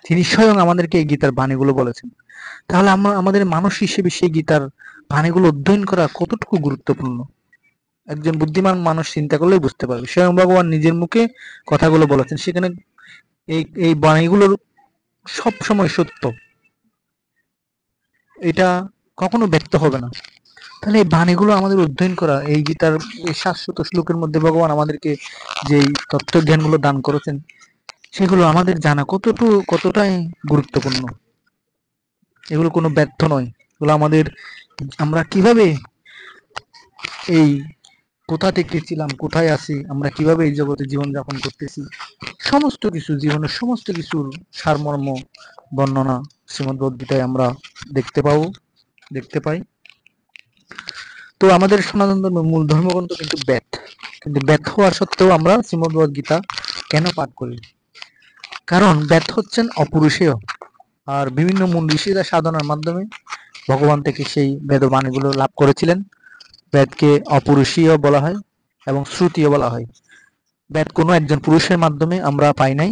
তিনি স্বয়ং আমাদেরকে এই গীতার বাণীগুলো বলেছেন। তাহলে আমরা আমাদের মানুষ হিসেবে সেই গীতার বাণীগুলো অধ্যয়ন করা কতটুকু গুরুত্বপূর্ণ, একজন বুদ্ধিমান মানুষ চিন্তা করলেই বুঝতে পারবে। স্বয়ং ভগবান নিজের মুখে কথাগুলো বলেছেন, সেখানে এই বাণীগুলোর সব সময় সত্য, এটা কখনো ব্যক্ত হবে না। তাহলে এই বাণীগুলো আমাদের অধ্যয়ন করা, এই গীতার এই 700 শ্লোকের মধ্যে ভগবান আমাদেরকে যে তত্ত্ব জ্ঞানগুলো দান করেছেন, সেগুলো আমাদের জানা কতটাই গুরুত্বপূর্ণ। এগুলো কোনো ব্যর্থ নয়, এগুলো আমাদের, আমরা কিভাবে এই কোথা থেকে ছিলাম, কোথায় আছি, আমরা কিভাবে এই জগতে জীবনযাপন করতেছি, সমস্ত কিছু, জীবনের সমস্ত কিছুর সারমর্ম বর্ণনা শ্রীমদ্ভগবদ্গীতায় আমরা দেখতে পাই। তো আমাদের সনাতন ধর্মের মূল ধর্মগ্রন্থ কিন্তু বেদ, কিন্তু বেদ হওয়া সত্ত্বেও আমরা শ্রীমদ্ভগবদ্গীতা কেন পাঠ করি? কারণ বেদ হচ্ছেন অপরিসীয়, আর বিভিন্ন মুনি ঋষিরা সাধনার মাধ্যমে ভগবান থেকে সেই বেদবাণীগুলো লাভ করেছিলেন। বেদকে অপরিসীয় বলা হয় এবং শ্রুতিও বলা হয়। বেদ কোনো একজন পুরুষের মাধ্যমে আমরা পাই নাই,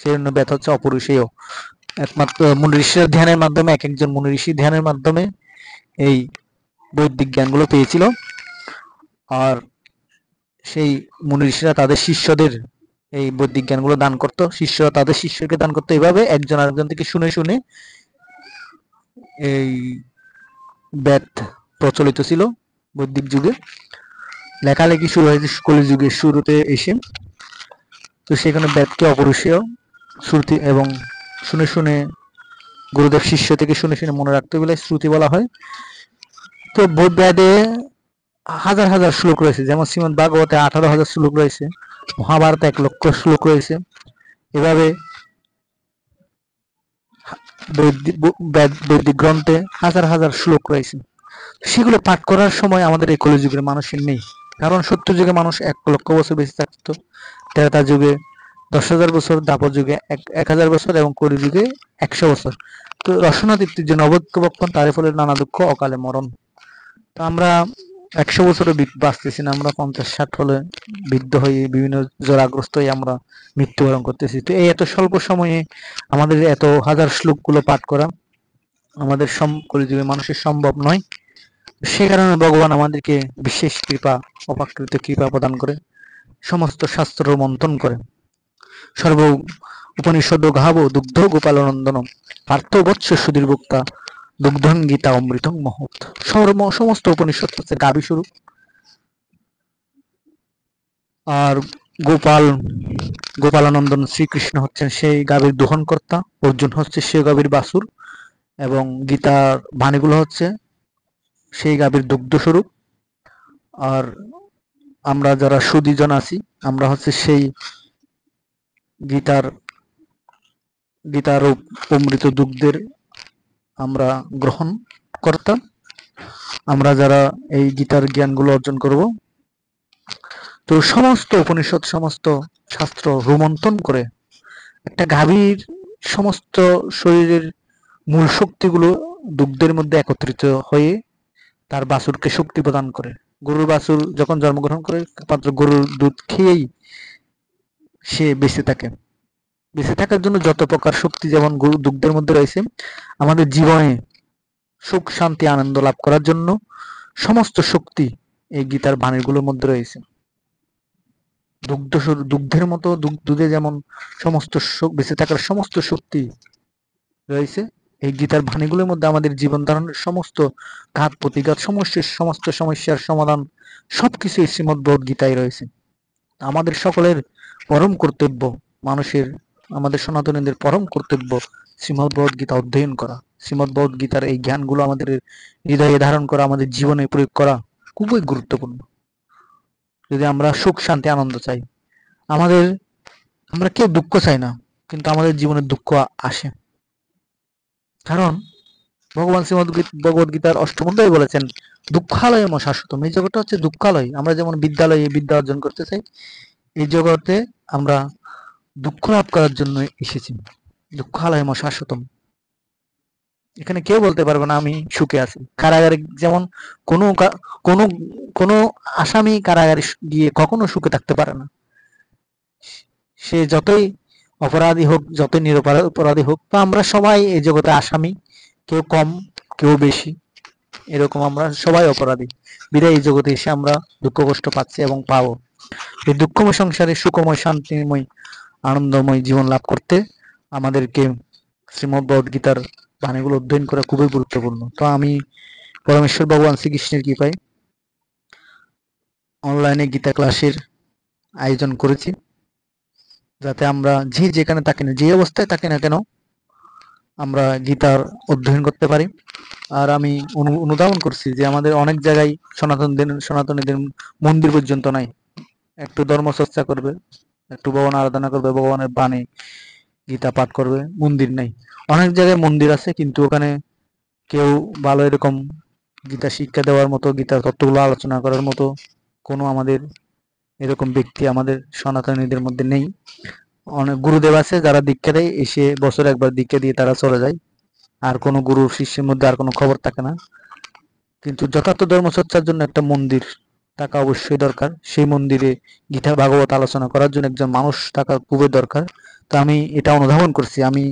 সেই জন্য বেদ হচ্ছে অপরিসীয়। একমাত্র মুনি ঋষির ধ্যানের মাধ্যমে, এক একজন মুনি ঋষি ধ্যানের মাধ্যমে এই বৈদিক জ্ঞানগুলো পেয়েছিল। আর সেই মুনি ঋষিরা তাদের শিষ্যদের এই বৈদিক জ্ঞানগুলো দান করতো, শিষ্যরা তাদের শিষ্যকে দান করতো। এইভাবে একজন আরেকজন থেকে শুনে শুনে এই বেদ প্রচলিত ছিল বৈদিক যুগে। লেখালেখি শুরু হয়েছে কলি যুগের শুরুতে এসে। তো সেখানে বেদকে অপরিসীয় শ্রুতি এবং শুনে শুনে গুরুদেব শিষ্য থেকে শুনে শুনে মনে রাখতে বলে শ্রুতি বলা হয়। তো বেদে হাজার হাজার শ্লোক রয়েছে, যেমন শ্রীমদ ভাগবতে 18,000 শ্লোক রয়েছে, মহাভারতে 1,00,000 শ্লোক রয়েছে। এভাবে বৈদিক গ্রন্থে হাজার হাজার শ্লোক রয়েছে। সেগুলো পাঠ করার সময় আমাদের এই কলিযুগের মানুষের নেই। কারণ সত্য যুগে মানুষ 1,00,000 বছর বেঁচে থাকতো, ত্রেতা যুগে 10,000 বছর, দ্বাপর যুগে 1,000 বছর এবং কলি যুগে 100 বছর। তো রসনা তৃপ্তির জন্য অবৈক্য বক্ষণ, তার ফলে নানা দুঃখ, অকালে মরণ। তো আমরা 100 বছরে বাঁচতেছি না, আমরা 50-60 হলে বৃদ্ধ হয়ে বিভিন্ন জরাগ্রস্ত হয়ে আমরা মৃত্যুবরণ করতেছি। তো এই এত স্বল্প সময়ে আমাদের এত হাজার শ্লোকগুলো পাঠ করা আমাদের কলিযুগের মানুষের সম্ভব নয়। সে কারণে ভগবান আমাদেরকে বিশেষ কৃপা, অপ্রাকৃত কৃপা প্রদান করে সমস্ত শাস্ত্র মন্থন করে। সর্ব উপনিষদ গাহাব দুগ্ধ গোপালনন্দন পার্থ বৎস সুধীর ভোক্তা দুগ্ধং গীতা অমৃতং মহৎ। সমস্ত উপনিষদ হচ্ছে গাভী স্বরূপ। আর গোপালানন্দন শ্রীকৃষ্ণ হচ্ছেন সেই গাভীর দোহনকর্তা, অর্জুন হচ্ছে সেই গাভীর বাছুর, এবং গীতার বাণীগুলো হচ্ছে সেই গাভীর দুগ্ধ স্বরূপ। আর আমরা যারা সুধীজন আছি, আমরা হচ্ছে সেই গীতার অমৃত দুগ্ধের আমরা গ্রহণ করতাম। আমরা যারা এই গীতার জ্ঞানগুলো অর্জন করব, তো সমস্ত উপনিষদ, সমস্ত শাস্ত্র রোমন্থন করে একটা গাভীর সমস্ত শরীরের মূল শক্তিগুলো দুগ্ধের মধ্যে একত্রিত হয়ে তার বাছুরকে শক্তি প্রদান করে। গরুর বাছুর যখন জন্মগ্রহণ করে, মাত্র গরুর দুধ খেয়েই সে বেঁচে থাকে। বেঁচে থাকার জন্য যত প্রকার শক্তি যেমন গরু দুগ্ধের মধ্যে রয়েছে, আমাদের জীবনে সুখ শান্তি আনন্দ লাভ করার জন্য সমস্ত শক্তি এই গীতার বাণীগুলোর মধ্যে রয়েছে। দুগ্ধের মতো দুধে যেমন সমস্ত বেঁচে থাকার সমস্ত শক্তি রয়েছে, এই গীতার বাণীগুলোর মধ্যে আমাদের জীবন ধারণের সমস্ত ঘাত প্রতিঘাত, সমস্ত সমস্যার সমাধান সবকিছু শ্রীমদ্ ভগবদ্গীতায় রয়েছে। আমাদের সকলের পরম কর্তব্য মানুষের আমাদের সনাতনীদের পরম কর্তব্য শ্রীমদ্ ভগবদ্গীতা অধ্যয়ন করা, শ্রীমদ্ ভগবদ্গীতার এই জ্ঞানগুলো আমাদের হৃদয়ে ধারণ করা, আমাদের জীবনে প্রয়োগ করা খুবই গুরুত্বপূর্ণ। যদি আমরা সুখ শান্তি আনন্দ চাই, আমাদের আমরা কেউ দুঃখ চাই না, কিন্তু আমাদের জীবনে দুঃখ আসে। কারণ ভগবান শ্রীমদ্ ভগবদ্গীতার অষ্টম অধ্যায়ে বলেছেন দুঃখালয়ম শাশ্বতম। এই জগৎটা হচ্ছে দুঃখালয়। আমরা যেমন বিদ্যালয়ে বিদ্যা অর্জন করতে চাই, এই জগতে আমরা দুঃখ লাভ করার জন্য এসেছি। দুঃখালয়ম শাশ্বতম। এখানে কেউ বলতে পারবে না আমি সুখে আছি। কারাগারে যেমন কোনো কোনো কোনো আসামি কারাগারে গিয়ে কখনো সুখে থাকতে পারে না। সে যতই অপরাধী হোক, যতই নিরপরাধী হোক, তো আমরা সবাই এই জগতে আসামি, কেউ কম কেউ বেশি, এরকম আমরা সবাই অপরাধী। বিদায় এই জগতে এসে আমরা দুঃখ কষ্ট পাচ্ছি এবং পাবো। এই দুঃখময় সংসারে সুখময় শান্তিময় আনন্দময় জীবন লাভ করতে আমাদেরকে শ্রীমদ্ ভগবদ্গীতার বাণীগুলো অধ্যয়ন করা খুবই গুরুত্বপূর্ণ। তো আমি পরমেশ্বর ভগবান শ্রীকৃষ্ণের কৃপায় অনলাইনে গীতা ক্লাসের আয়োজন করেছি, যাতে আমরা যে যেখানে থাকি না, যে অবস্থায় থাকি না কেন, আমরা গীতার অধ্যয়ন করতে পারি। আর আমি অনুধাবন করছি যে আমাদের অনেক জায়গায় সনাতনীদের মন্দির পর্যন্ত নাই। একটু ধর্ম চর্চা করবে, একটু ভগবান আরাধনা করবে, ভগবানের বাণী গীতা পাঠ করবে, মন্দির নাই। অনেক জায়গায় মন্দির আছে, কিন্তু ওখানে কেউ ভালো এরকম গীতা শিক্ষা দেওয়ার মতো, গীতার তত্ত্বগুলো আলোচনা করার মতো কোনো আমাদের এরকম ব্যক্তি আমাদের সনাতনীদের মধ্যে নেই। অনেক গুরুদেব আছে যারা দীক্ষা দেয়, এসে বছরে একবার দীক্ষা দিয়ে তারা চলে যায়, আর কোনো গুরু শিষ্যের মধ্যে আর কোনো খবর থাকে না। কিন্তু যথার্থ ধর্মচর্চার জন্য একটা মন্দির থাকা অবশ্যই দরকার। সেই মন্দিরে গীতা ভাগবত আলোচনা করার জন্য একজন মানুষ থাকা খুবই দরকার। তো আমি এটা অনুধাবন করছি। আমি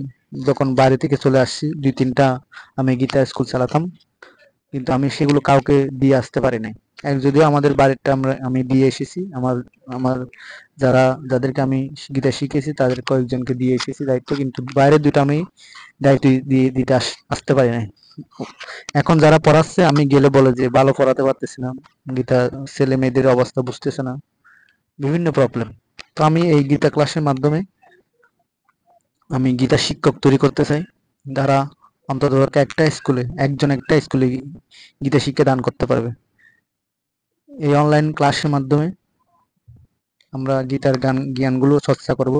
যখন বাইরে থেকে চলে আসছি, 2-3টা আমি গীতা স্কুল চালাতাম, কিন্তু আমি সেগুলো কাউকে দিয়ে আসতে পারি নাই। যদিও আমাদের বাড়িটা আমি দিয়ে এসেছি, আমার আমার যাদেরকে আমি গীতা শিখেছি তাদের কয়েকজনকে দিয়ে এসেছি দায়িত্ব, কিন্তু বাইরের দুটো আমি দায়িত্ব দিয়ে দিতে আসতে পারি নাই। এখন যারা পড়াচ্ছে, আমি গেলে বলে যে ভালো পড়াতে পারতেছি না, গীতা ছেলে মেয়েদের অবস্থা বুঝতেছে না, বিভিন্ন প্রবলেম। তো আমি এই গীতা ক্লাসের মাধ্যমে আমি গীতা শিক্ষক তৈরি করতে চাই, যারা অন্তত একটা স্কুলে গীতা শিক্ষা দান করতে পারবে। এই অনলাইন ক্লাসের মাধ্যমে আমরা গীতার জ্ঞানগুলো চর্চা করব,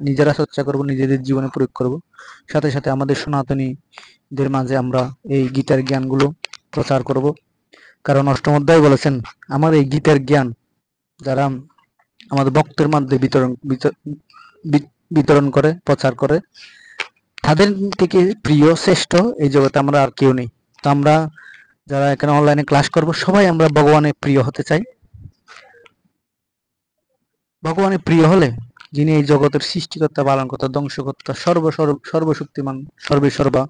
নিজেরা চর্চা করব, নিজেদের জীবনে প্রয়োগ করব। সাথে সাথে আমাদের সনাতনীদের মাঝে আমরা এই গীতার জ্ঞানগুলো প্রচার করব। কারণ অষ্টম অধ্যায় বলেছেন আমার এই গীতার জ্ঞান যারা আমাদের ভক্তের মধ্যে বিতরণ করে, প্রচার করে, তাদের থেকে প্রিয় শ্রেষ্ঠ এই জগতে আমরা আর কেউ নেই। তো আমরা যারা এখানে অনলাইনে ক্লাস করব, সবাই আমরা ভগবানের প্রিয় হতে চাই। ভগবানের প্রিয় হলে, যিনি এই জগতের সৃষ্টিকর্তা, পালনকর্তা, ধ্বংসকর্তা, সর্বশক্তিমান, সর্বেসর্বা,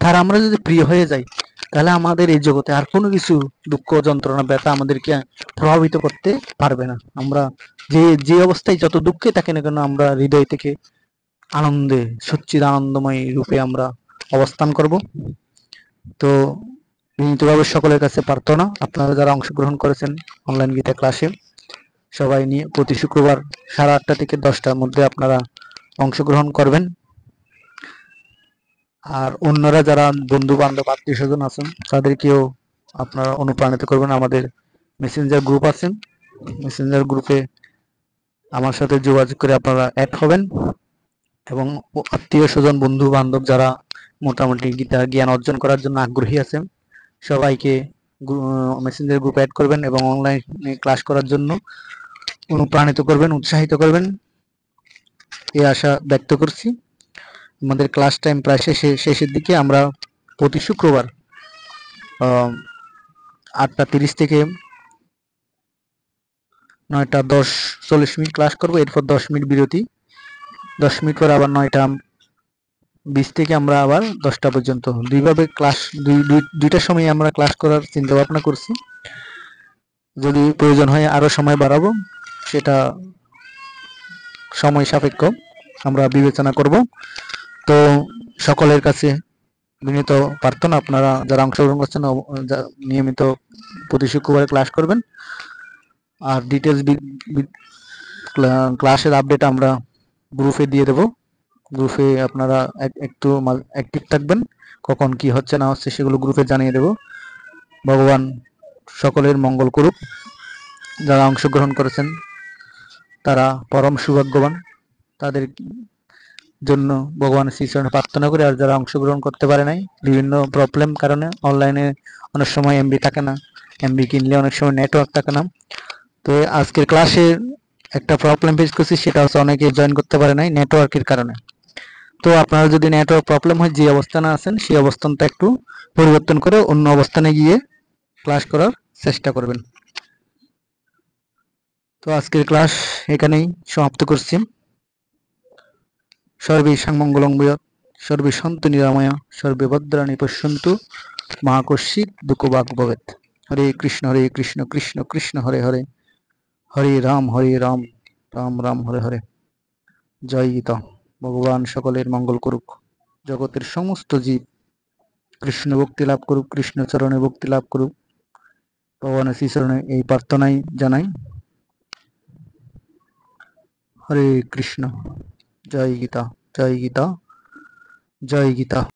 তার আমরা যদি প্রিয় হয়ে যাই, তাহলে আমাদের এই জগতে আর কোনো কিছু দুঃখ যন্ত্রণা ব্যথা আমাদেরকে প্রভাবিত করতে পারবে না। আমরা যে অবস্থায় যত দুঃখে থাকি না কেন, আমরা হৃদয় থেকে আনন্দে সচ্চিদ আনন্দময় রূপে আমরা অবস্থান করব। তো বিনীতভাবে সকলের কাছে প্রার্থনা, আপনারা যারা অংশগ্রহণ করেছেন অনলাইন গীতা ক্লাসে, সবাই নিয়ে প্রতি শুক্রবার 8:30 থেকে 10টার মধ্যে আপনারা অংশগ্রহণ করবেন। আর অন্যরা যারা বন্ধু বান্ধব আত্মীয় স্বজন আছেন, তাদেরকেও আপনারা অনুপ্রাণিত করবেন। আমাদের মেসেঞ্জার গ্রুপ আছেন, মেসেঞ্জার গ্রুপে আমার সাথে যোগাযোগ করে আপনারা অ্যাড হবেন, এবং আত্মীয় স্বজন বন্ধু বান্ধব যারা মোটামুটি গীতা জ্ঞান অর্জন করার জন্য আগ্রহী আছেন, সবাইকে মেসেঞ্জার গ্রুপে অ্যাড করবেন এবং অনলাইনে ক্লাস করার জন্য অনুপ্রাণিত করবেন, উৎসাহিত করবেন, এই আশা ব্যক্ত করছি। আমাদের ক্লাস টাইম প্রায় শেষের দিকে। আমরা প্রতি শুক্রবার 8:30 থেকে 9:10-40 ক্লাস করব, এরপর 10 মিনিট বিরতি, 10 মিনিট পর আবার 9:20 থেকে আমরা আবার 10টা পর্যন্ত দুইভাবে ক্লাস, দুইটার সময় আমরা ক্লাস করার চিন্তা ভাবনা করছি। যদি প্রয়োজন হয় আরো সময় বাড়াবো, সেটা সময় সাপেক্ষ আমরা বিবেচনা করব। তো সকলের কাছে বিনীত প্রার্থনা, আপনারা যারা অংশগ্রহণ করছেন নিয়মিত প্রতি শুক্রবারে ক্লাস করবেন। আর ডিটেলস ক্লাসের আপডেট আমরা গ্রুপে দিয়ে দেব। গ্রুপে আপনারা একটু অ্যাক্টিভ থাকবেন, কখন কি হচ্ছে না হচ্ছে সেগুলো গ্রুপে জানিয়ে দেব। ভগবান সকলের মঙ্গল করুক। যারা অংশগ্রহণ করেছেন তারা পরম সৌভাগ্যবান, তাদের জন্য ভগবানের শ্রীচরণে প্রার্থনা করি। আর যারা অংশগ্রহণ করতে পারে নাই বিভিন্ন প্রবলেম কারণে, অনলাইনে অনেক সময় এমবি থাকে না, এমবি কিনলে অনেক সময় নেটওয়ার্ক থাকে না, তো আজকের ক্লাসে একটা প্রবলেম ফেস করছি, সেটা হচ্ছে অনেকে জয়েন করতে পারে নাই নেটওয়ার্কের কারণে। তো আপনারা যদি নেটওয়ার্ক প্রবলেম হয়, যে অবস্থানে আছেন সেই অবস্থানটা একটু পরিবর্তন করে অন্য অবস্থানে গিয়ে ক্লাস করার চেষ্টা করবেন। তো আজকের ক্লাস এখানেই সমাপ্ত করছি। সর্বে সাংমঙ্গলং ভূয়াৎ, সর্বে সন্তু নিরাময়া, সর্বে ভদ্রাণি পশ্যন্তু, মা কশ্চিৎ দুঃখভাগ্ ভবেৎ। হরে কৃষ্ণ কৃষ্ণ কৃষ্ণ হরে হরে, হরে রাম রাম রাম হরে হরে। জয় গীতা। ভগবান সকলের মঙ্গল করুক, জগতের সমস্ত জীব কৃষ্ণ ভক্তি লাভ করুক, কৃষ্ণ চরণে ভক্তি লাভ করুক, ভগবানের শ্রীচরণে এই প্রার্থনাই জানাই। হরে কৃষ্ণ। জয় গীতা, জয় গীতা, জয় গীতা।